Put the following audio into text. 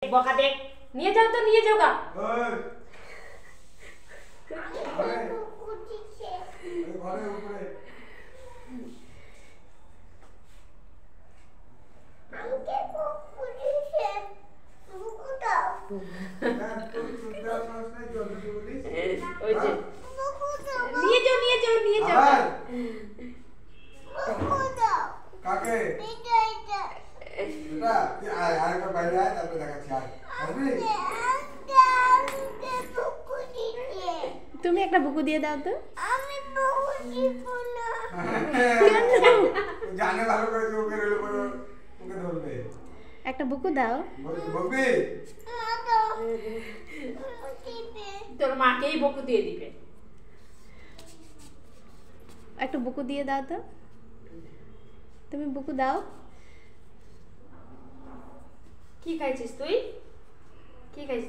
বকা দেখ নিয়ে যাও তো নিয়ে যাও গা নিয়ে যাও নিয়ে যাও নিয়ে যাও কাকে এটা আরেকবার বাইরে আয় তারপরে দেখাচ্ছি আসবি তুমি একটা বুকু দিয়ে দাও তো। আমি বুকু দিব না। জানে ভালো করে যে ওকে রেলে পড়ে ওকে ধরবে। একটা বুকু দাও। বকবি তোর মাকেই বকু দিয়ে দিবে। একটা বুকু দিয়ে দাও তো। তুমি বুকু দাও। কি খাইছিস তুই? কি খাইছিস?